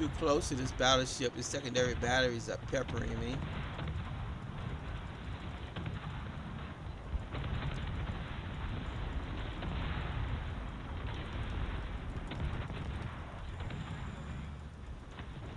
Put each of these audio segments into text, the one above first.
too close to this battleship. The secondary batteries are peppering me.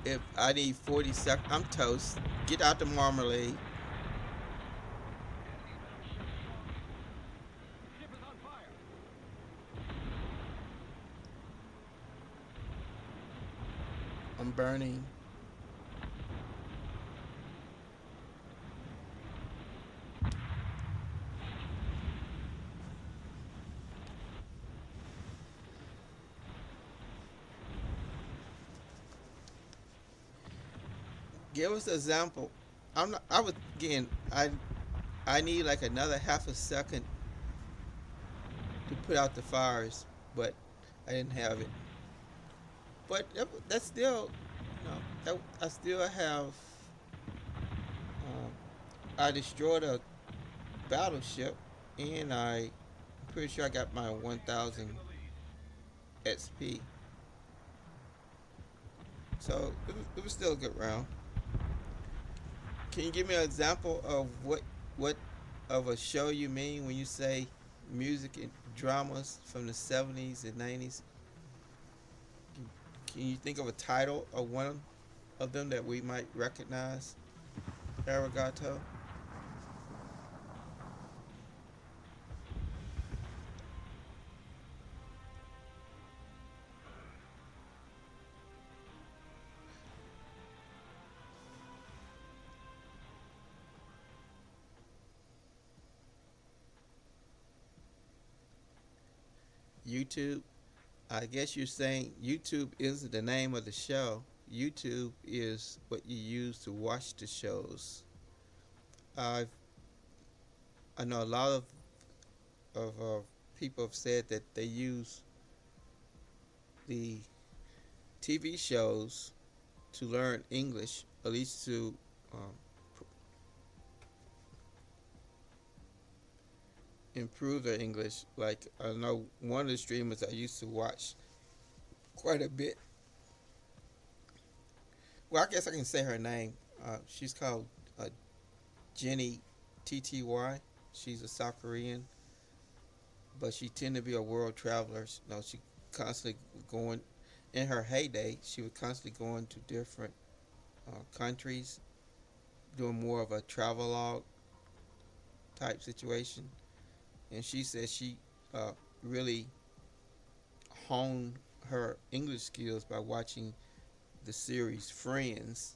If I need 40 seconds, I'm toast. Get out the marmalade. I'm burning. Give us an example. I'm not. I was again. I need like another half a second to put out the fires, but I didn't have it. But that's still, I still have. Um, I destroyed a battleship, and I'm pretty sure I got my 1,000 XP. So it was still a good round. Can you give me an example of what of a show you mean when you say music and dramas from the 70s and 90s? Can you think of a title of one of them that we might recognize? Arigato. YouTube. I guess you're saying YouTube isn't the name of the show. YouTube is what you use to watch the shows. I I know a lot of people have said that they use the TV shows to learn English, at least to um, improve their English. Like I know one of the streamers I used to watch quite a bit. Well, I guess I can say her name. She's called uh, Jenny TTY. She's a South Korean, but she tended to be a world traveler. She constantly going. In her heyday, she was constantly going to different countries, doing more of a travelogue type situation. And she said she really honed her English skills by watching the series Friends.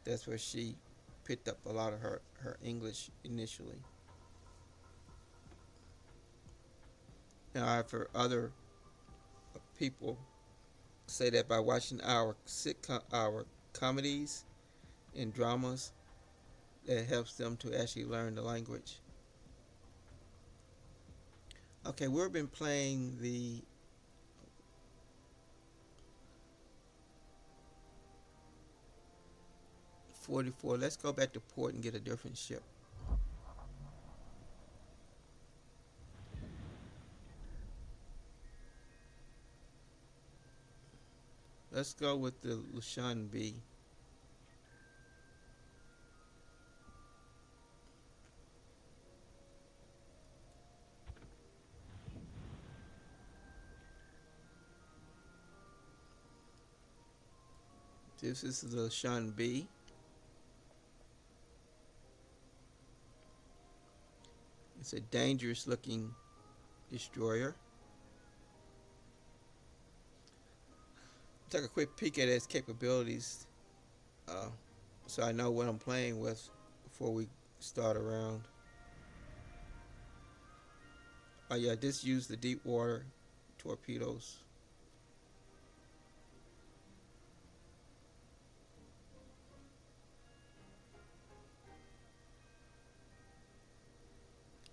That's where she picked up a lot of her English initially. Now I've heard other people say that by watching our comedies and dramas, that helps them to actually learn the language. Okay, we've been playing the 44. Let's go back to port and get a different ship. Let's go with the Lushan B. This is the Lushan B. It's a dangerous looking destroyer. Take a quick peek at its capabilities uh, so I know what I'm playing with before we start around. Oh yeah, this used the deep water torpedoes.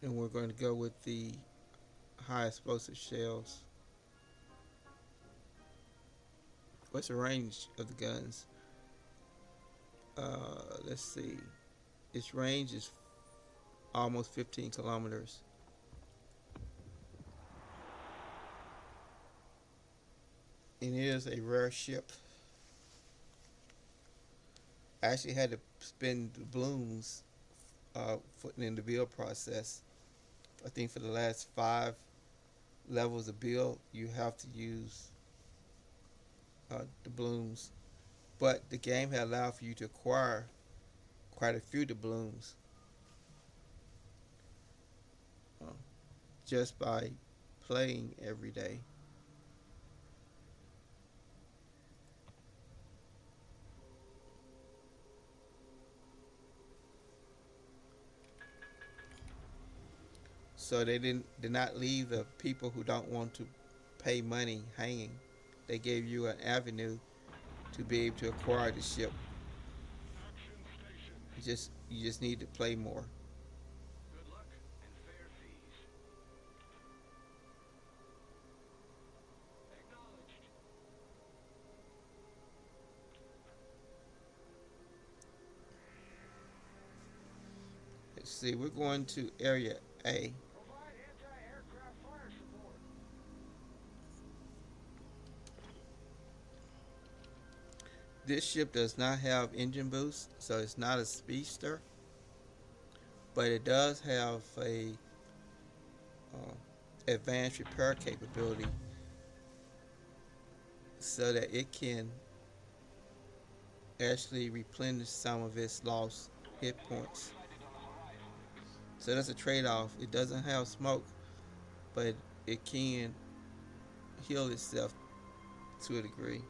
And we're going to go with the high explosive shells. What's the range of the guns? Let's see. Its range is almost 15 kilometers. And it is a rare ship. I actually had to spend the blooms in the build process. I think for the last 5 levels of build, you have to use the blooms. But the game had allowed for you to acquire quite a few doubloons uh, just by playing every day. So they did not leave the people who don't want to pay money hanging. They gave you an avenue to be able to acquire the ship. You just need to play more. Let's see, we're going to area A. This ship does not have engine boost, so it's not a speedster, but it does have a uh, advanced repair capability so that it can actually replenish some of its lost hit points. So that's a trade-off. It doesn't have smoke, but it can heal itself to a degree.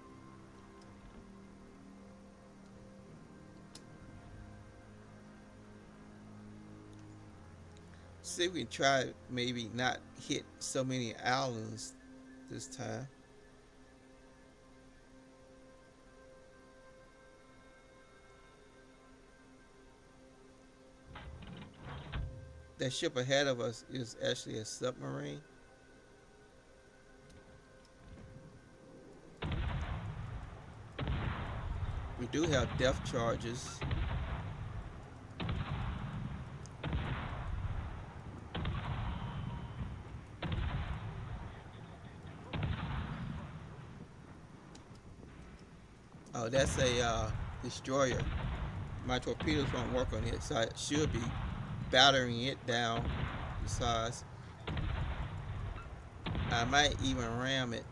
See if we can try maybe not hit so many islands this time. That ship ahead of us is actually a submarine. We do have depth charges. Oh, that's a destroyer. My torpedoes won't work on it, so I should be battering it down. Besides, I might even ram it.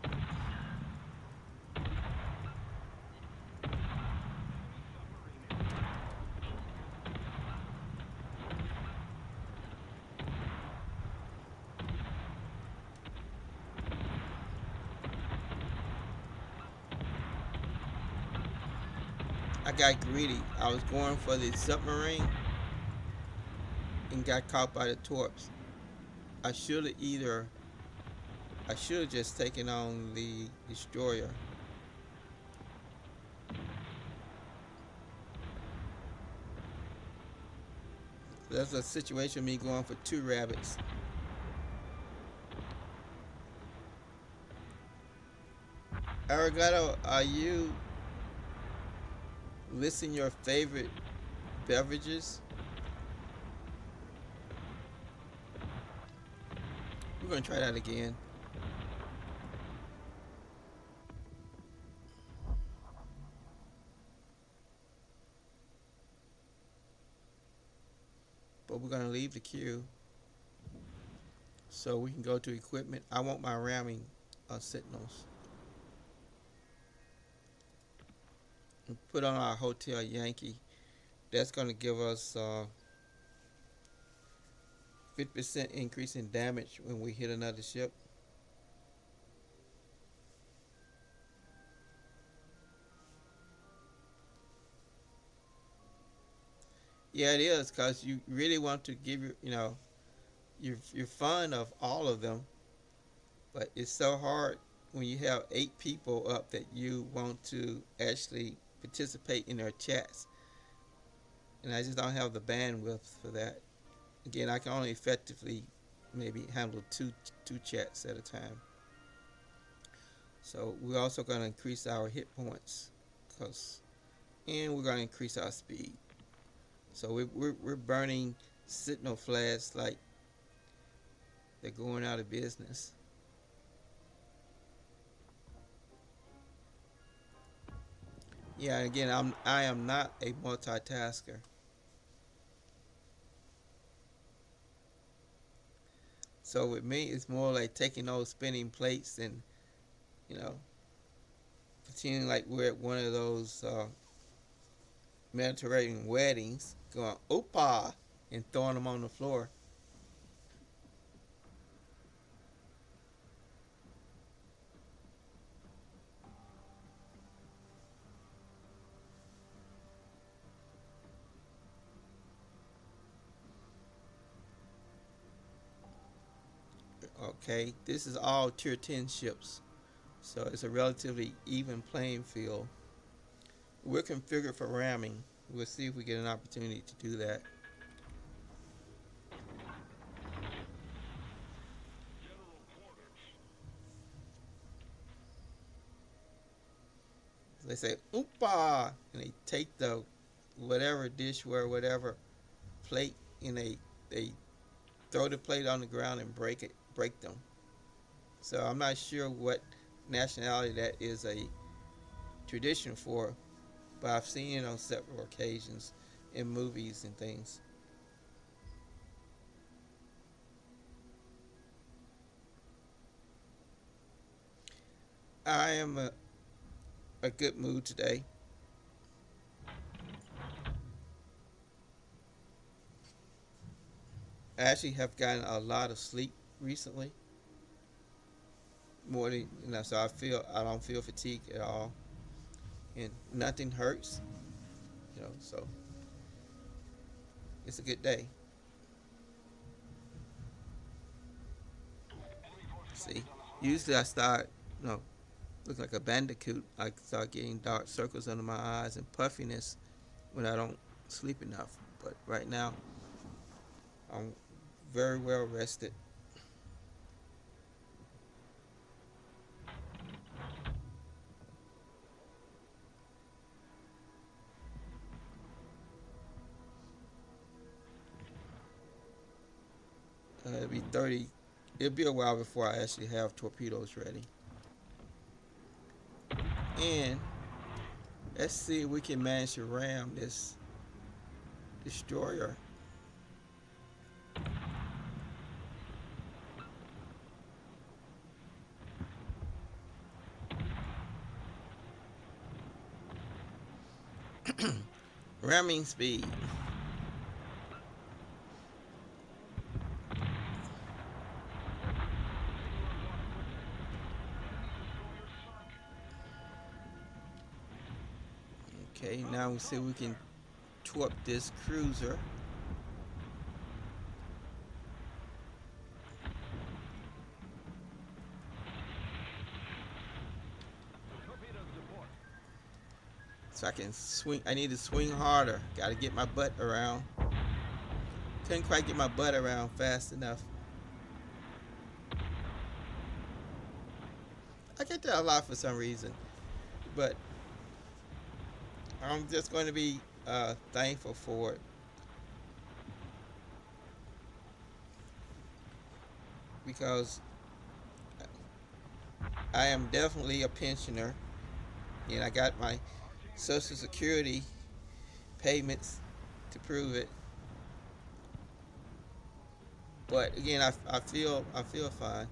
I got greedy. I was going for the submarine and got caught by the torps. I should have either I should have just taken on the destroyer. That's a situation of me going for 2 rabbits. Arigato, are you listing your favorite beverages? We're gonna try that again. But we're gonna leave the queue so we can go to equipment. I want my ramming sentinels. And put on our Hotel Yankee. That's gonna give us 50% increase in damage when we hit another ship. Yeah, it is because you really want to give you're fond of all of them, but it's so hard when you have 8 people up that you want to actually participate in their chats, and I just don't have the bandwidth for that. Again, I can only effectively maybe handle two chats at a time. So we're also going to increase our hit points, cause, and we're going to increase our speed. So we're burning signal flags like they're going out of business. Yeah, again, I am not a multitasker. So with me, it's more like taking those spinning plates and you know pretending like we're at one of those Mediterranean weddings, going "Opa" and throwing them on the floor. Okay, this is all tier 10 ships, so it's a relatively even playing field. We're configured for ramming. We'll see if we get an opportunity to do that. They say "Oompa" and they take the whatever dishware, whatever plate, and they throw the plate on the ground and break them. So I'm not sure what nationality that is a tradition for, but I've seen it on several occasions in movies and things. I am a good mood today. I actually have gotten a lot of sleep recently, more than so I don't feel fatigued at all, and nothing hurts. So it's a good day. See, usually I start, looking like a bandicoot. I start getting dark circles under my eyes and puffiness when I don't sleep enough. But right now, I'm very well rested. It'll be 30. It'll be a while before I actually have torpedoes ready. And let's see if we can manage to ram this destroyer. Ramming speed. Okay, now we see if we can torp this cruiser. So I can swing. I need to swing harder. Got to get my butt around. Couldn't quite get my butt around fast enough. I get that a lot for some reason, but I'm just going to be thankful for it because I am definitely a pensioner, and I got my Social Security payments to prove it. But again, I feel fine.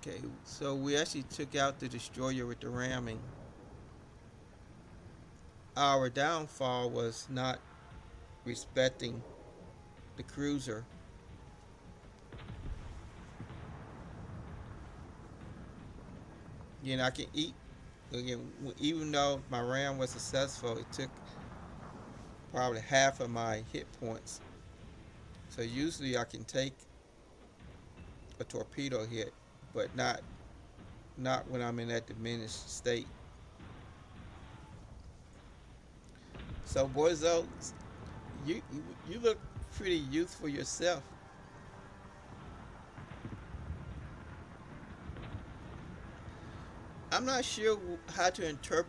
Okay, so we actually took out the destroyer with the ramming. Our downfall was not respecting the cruiser. Again, I can eat. Again, even though my ram was successful, it took probably half of my hit points. So usually I can take a torpedo hit, but not when I'm in that diminished state. So Boyzo, you look pretty youthful yourself. I'm not sure how to interpret